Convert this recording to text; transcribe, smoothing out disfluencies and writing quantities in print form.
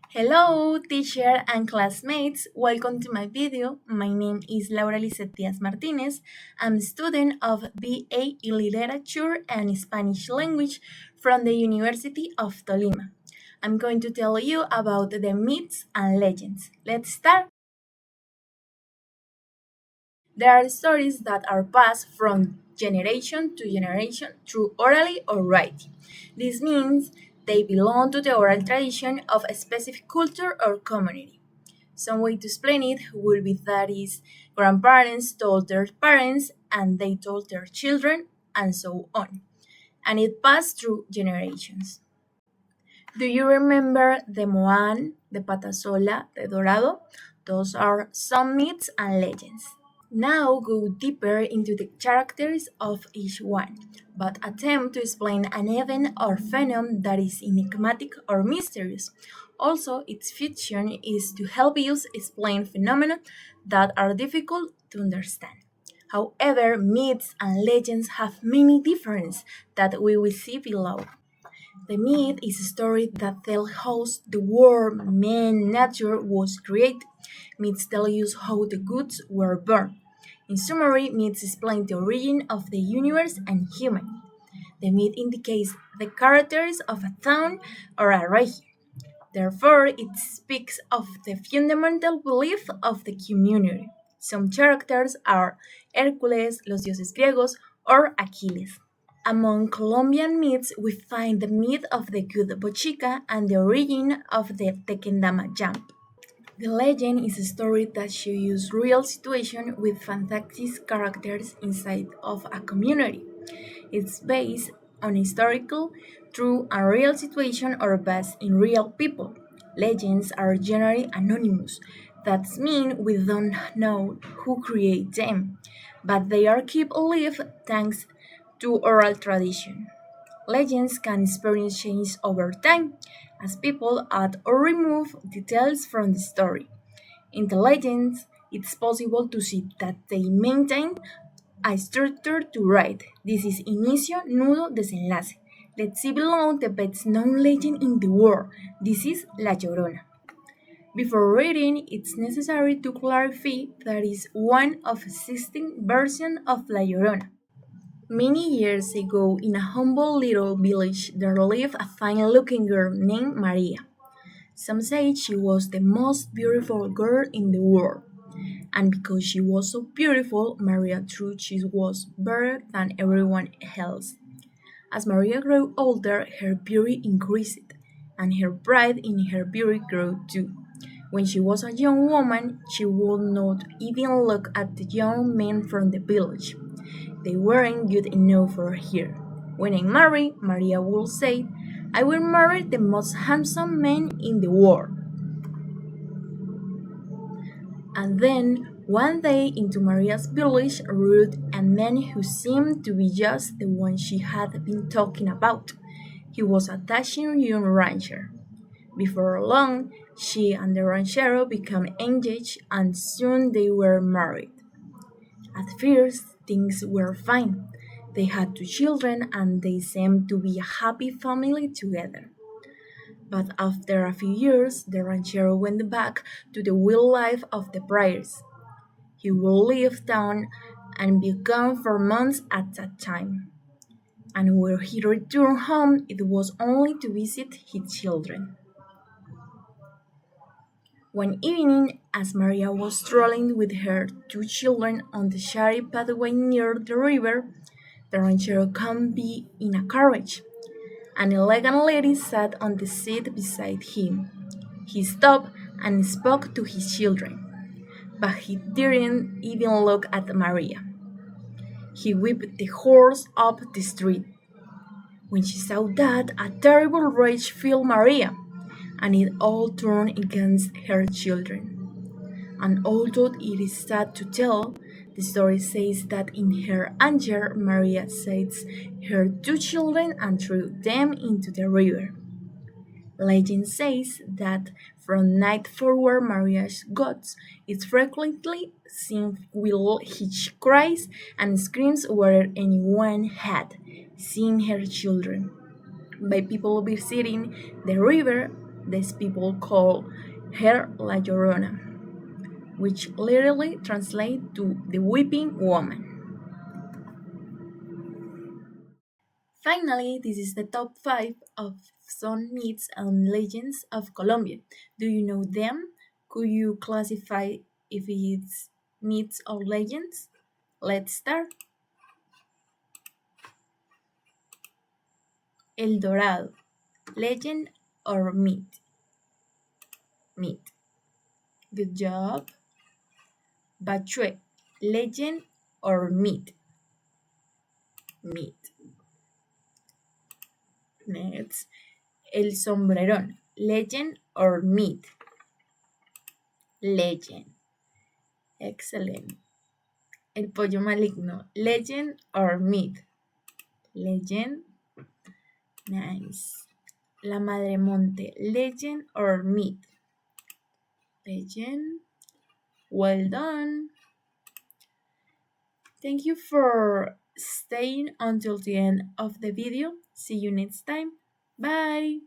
Hello, teacher and classmates. Welcome to my video. My name is Laura Lizeth Diaz Martinez. I'm a student of BA in Literature and Spanish Language from the University of Tolima. I'm going to tell you about the myths and legends. Let's start. There are stories that are passed from generation to generation through orally or writing. This means they belong to the oral tradition of a specific culture or community. Some way to explain it would be that is grandparents told their parents and they told their children and so on. And it passed through generations. Do you remember the Moan, the Patasola, the Dorado? Those are some myths and legends. Now go deeper into the characters of each one, but attempt to explain an event or phenomenon that is enigmatic or mysterious. Also, its function is to help you explain phenomena that are difficult to understand. However, myths and legends have many differences that we will see below. The myth is a story that tells how the world, man, nature was created. Myths tell us how the goods were born. In summary, myths explain the origin of the universe and human. The myth indicates the characters of a town or a region. Therefore, it speaks of the fundamental belief of the community. Some characters are Hércules, los dioses griegos, or Achilles. Among Colombian myths, we find the myth of the good bochica and the origin of the Tequendama jump. The legend is a story that shows real situation with fantastic characters inside of a community. It's based on historical, true, and real situation or based in real people. Legends are generally anonymous. That means we don't know who created them, but they are kept alive thanks to oral tradition. Legends can experience change over time as people add or remove details from the story. In the legends, it's possible to see that they maintain a structure to write. This is inicio, nudo, desenlace. Let's see below the best known legend in the world. This is La Llorona. Before reading, it's necessary to clarify that is one of existing versions of La Llorona. Many years ago, in a humble little village, there lived a fine-looking girl named Maria. Some say she was the most beautiful girl in the world, and because she was so beautiful, Maria thought she was better than everyone else. As Maria grew older, her beauty increased, and her pride in her beauty grew too. When she was a young woman, she would not even look at the young men from the village. They weren't good enough for her. When I marry, Maria would say, I will marry the most handsome man in the world. And then, one day into Maria's village rode a man who seemed to be just the one she had been talking about. He was a dashing young rancher. Before long, she and the ranchero became engaged and soon they were married. At first, things were fine. They had two children and they seemed to be a happy family together. But after a few years, the ranchero went back to the wild life of the prairies. He would leave town and be gone for months at a time. And when he returned home, it was only to visit his children. One evening, as Maria was strolling with her two children on the shady pathway near the river, the ranchero came by in a carriage. An elegant lady sat on the seat beside him. He stopped and spoke to his children, but he didn't even look at Maria. He whipped the horse up the street. When she saw that, a terrible rage filled Maria, and it all turned against her children. And although it is sad to tell, the story says that in her anger, Maria seized her two children and threw them into the river. Legend says that from night forward, Maria's ghost is frequently seen with hitch cries and screams where anyone had seen her children. By people visiting the river, These people call her La Llorona, which literally translates to the weeping woman. Finally, this is the top 5 of some myths and legends of Colombia. Do you know them? Could you classify if it's myths or legends? Let's start. El Dorado, legend or myth? Myth. Good job. Bachué, legend or myth? Myth. Next. El Sombrerón, legend or myth? Legend. Excellent. El Pollo Maligno, legend or myth? Legend. Nice. La Madre Monte, legend or myth? Legend. Well done. Thank you for staying until the end of the video. See you next time. Bye.